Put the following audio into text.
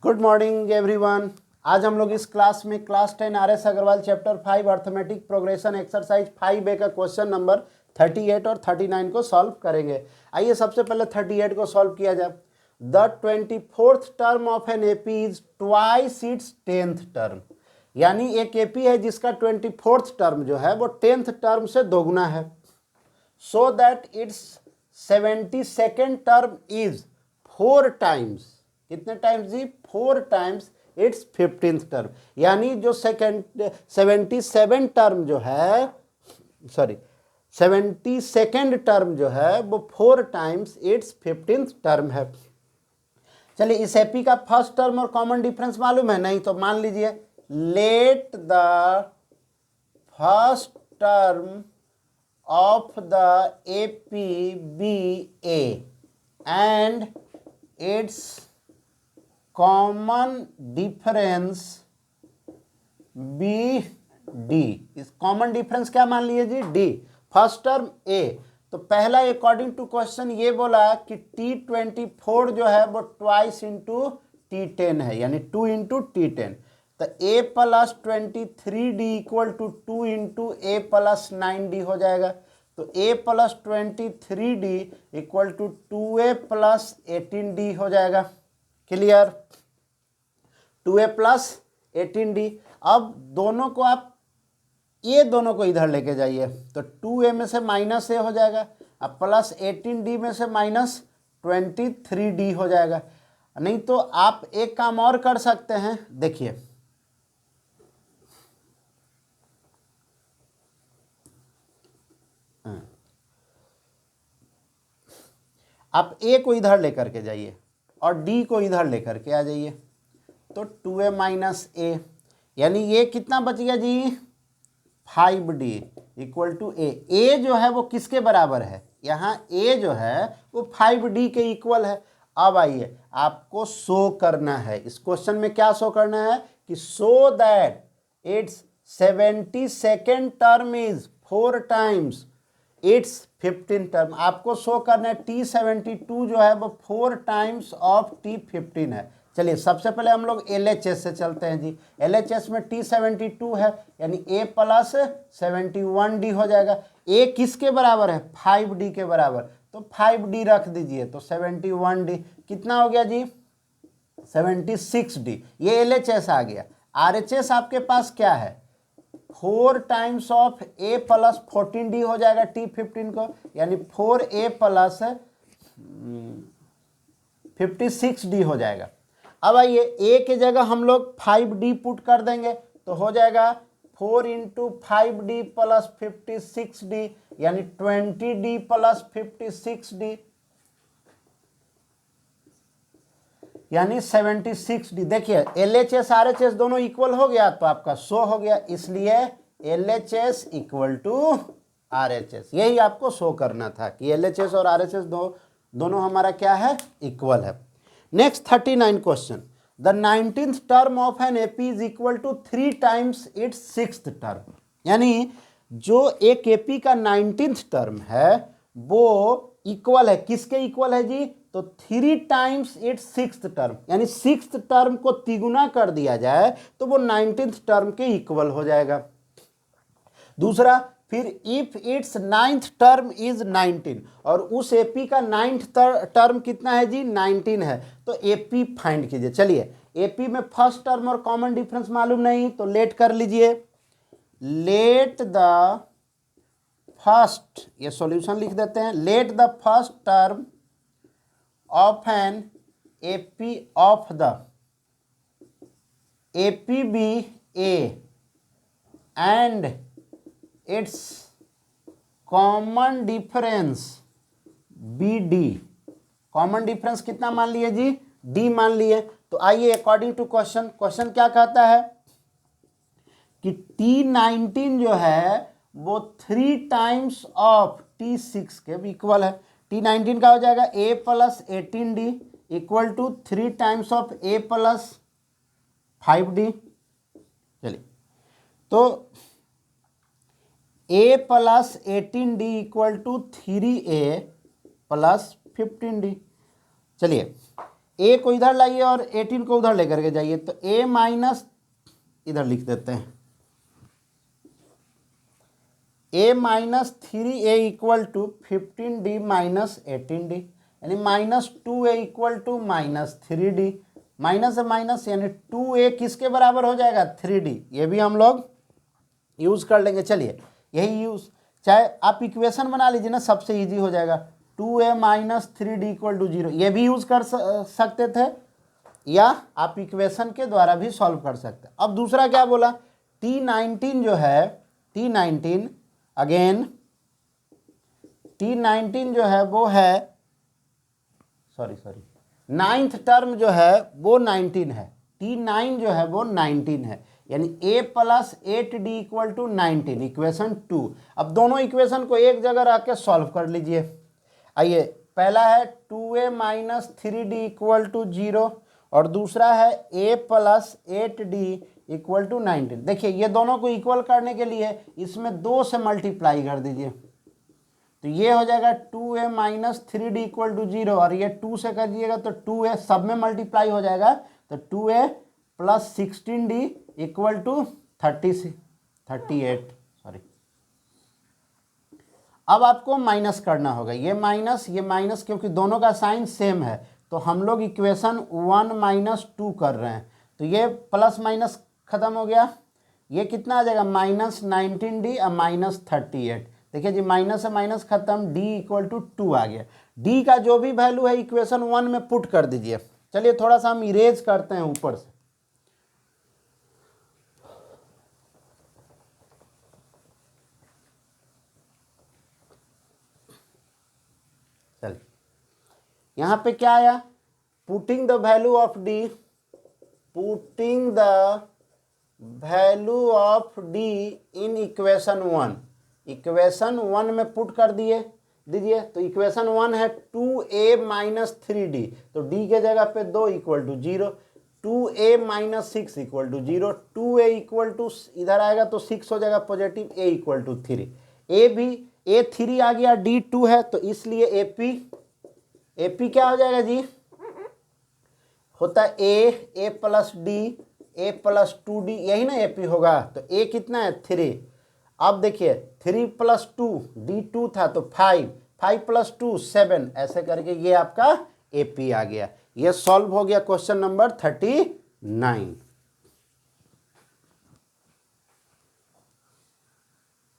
Good morning everyone. आज हम लोग इस क्लास में class 10 RS Agarwal chapter 5 arithmetic progression exercise 5A का क्वेश्चन नंबर 38 और 39 को सॉल्व करेंगे। आइए सबसे पहले 38 को सॉल्व किया जाए। The 24th term of an AP is twice its 10th term, यानी एक एपी है जिसका 24th टर्म जो है वो 10th टर्म से दोगुना है। So that it's 72nd term is 4 times, कितने टाइम्स जी? 4 टाइम्स इट्स 15th टर्म, यानी जो 77 टर्म जो है, सॉरी 72nd टर्म जो है वो 4 टाइम्स इट्स 15th टर्म है। चलिए, इस एपी का फर्स्ट टर्म और कॉमन डिफरेंस मालूम है? नहीं तो मान लीजिए, let the first term of the AP be a and its common difference be d. इस कॉमन डिफरेंस क्या मान लिए जी? डी। फर्स्ट टर्म ए, तो पहला अकॉर्डिंग टू क्वेश्चन ये बोला कि T24 जो है वो ट्वाइस इंटू T10 है, यानी 2 इंटू T10। तो a plus 23D equal to 2 into a plus 9D हो जाएगा। तो a plus 23D equal to 2a plus 18D हो जाएगा। क्लियर? 2a plus 18D। अब दोनों को आप, ये दोनों को इधर लेके जाइए, तो 2a में से माइनस a हो जाएगा, अब प्लस 18D में से माइनस 23D हो जाएगा। नहीं तो आप एक काम और कर सकते हैं, देखिए आप a को इधर लेकर के जाइए और d को इधर लेकर के आ जाइए, तो 2a माइनस a, यानी ये कितना बच गया जी? 5D equal to a। a जो है वो किसके बराबर है? यहाँ a जो है वो 5D के इक्वल है। अब आइए, आपको शो करना है, इस क्वेश्चन में क्या शो करना है कि show that it's 72nd term is 4 times it's 15 term. आपको शो करना है T72 जो है वो 4 टाइम्स ऑफ T15 है। चलिए, सबसे पहले हम लोग LHS से चलते हैं जी। LHS में T72 है, यानी a प्लस 71D हो जाएगा। a किसके बराबर है? 5D के बराबर, तो 5D रख दीजिए, तो 71D कितना हो गया जी? 76D। ये LHS आ गया। RHS आपके पास क्या है? 4 times of a plus 14D हो जाएगा T15 को, यानी 4a प्लस 56D हो जाएगा। अब आइए, a के जगह हम लोग 5D पुट कर देंगे, तो हो जाएगा 4 इंटू 5D प्लस 56D, यानी 20D प्लस 56D, यानी 76D। देखिए, LHS RHS दोनों इक्वल हो गया, तो आपका शो हो गया, इसलिए LHS इक्वल टू RHS। यही आपको शो करना था कि LHS और RHS दोनों हमारा क्या है? इक्वल है। Next 39 question. The 19th term of an AP is equal to 3 times its 6th term, यानी जो एक एपी का 19th टर्म है वो इक्वल है, किसके इक्वल है जी? तो 3 टाइम्स इट्स 6th टर्म, यानी 6th टर्म को तिगुना कर दिया जाए तो वो 19th टर्म के इक्वल हो जाएगा। दूसरा, फिर if it's 9th term is 19, और उस एपी का 9th टर्म कितना है जी? 19 है, तो एपी फाइंड कीजिए। चलिए, एपी में फर्स्ट टर्म और कॉमन डिफरेंस मालूम नहीं, तो लेट कर लीजिए। लेट द फर्स्ट, ये सॉल्यूशन लिख देते हैं, let the first term of an AP of the AP be a and its common difference be d. Common difference कितना मान लिए जी? डी मान लिए। तो आइए, अकॉर्डिंग टू क्वेश्चन, क्वेश्चन क्या कहता है कि T19 जो है वो 3 टाइम्स ऑफ T6 के इक्वल है। T19 का हो जाएगा a plus 18D equal to 3 times of a plus 5D। चलिए, तो a plus 18D equal to 3a plus 15D। चलिए, ए को इधर लाइए और 18 को उधर लेकर के जाइए, तो ए माइनस, इधर लिख देते हैं, A minus 3a equal to 15d minus 18d, यानी -2a equal to -3d, minus से माइनस यानी 2a किसके बराबर हो जाएगा, 3d। ये भी हम लोग यूज़ कर लेंगे। चलिए यही यूज़, चाहे आप इक्वेशन बना लीजिए ना, सबसे इजी हो जाएगा। 2a minus 3d equal to 0, ये भी यूज़ कर सकते थे, या आप इक्वेशन के द्वारा भी सॉल्व कर सकते हैं। अब दूसरा क्या बोला, T19 जो है, T19 अगेन, T19 जो है वो है, सॉरी नाइन्थ टर्म जो है वो 19 है, T9 जो है वो 19 है, यानी a plus 8d equal to 19, equation 2। अब दोनों इक्वेशन को एक जगह रख के सॉल्व कर लीजिए। आइए, पहला है 2a minus 3d equal to 0 और दूसरा है a plus 8d equal to 19। देखिए ये दोनों को इक्वल करने के लिए इसमें 2 से मल्टीप्लाई कर दीजिए, तो ये हो जाएगा 2a minus 3d equal to 0 और ये 2 से कर दीजिएगा तो 2a सब में मल्टीप्लाई हो जाएगा, तो 2a plus 16d equal to 38, sorry. अब आपको माइनस करना होगा, ये माइनस क्योंकि दोनों का साइन सेम है, तो हम लोग इक्वेशन 1 माइनस 2 कर रहे हैं, तो ये प्लस माइनस खत्म हो गया, ये कितना आ जाएगा -19d और -38। देखिए जी, माइनस से माइनस खत्म, d इक्वल टू 2 आ गया। d का जो भी वैल्यू है इक्वेशन 1 में पुट कर दीजिए। चलिए थोड़ा सा हम इरेज करते हैं ऊपर से, चलिए यहाँ पे क्या आया, putting the value of d, putting the value of d in equation 1, equation 1 में पुट कर दीजिए। तो इक्वेशन 1 है 2a माइनस 3d, तो d के जगह पे 2 equal to 0, 2a minus 6 equal to 0, 2a equal to इधर आएगा तो 6 हो जाएगा positive, a equal to 3, a 3 आ गया, d 2 है, तो इसलिए AP क्या हो जाएगा जी, होता है a plus d, a plus 2d, यही ना AP होगा, तो a कितना है 3। अब देखिए 3 प्लस 2, d 2 था तो 5 प्लस 2 7, ऐसे करके ये आपका AP आ गया। ये सॉल्व हो गया क्वेश्चन नंबर 39।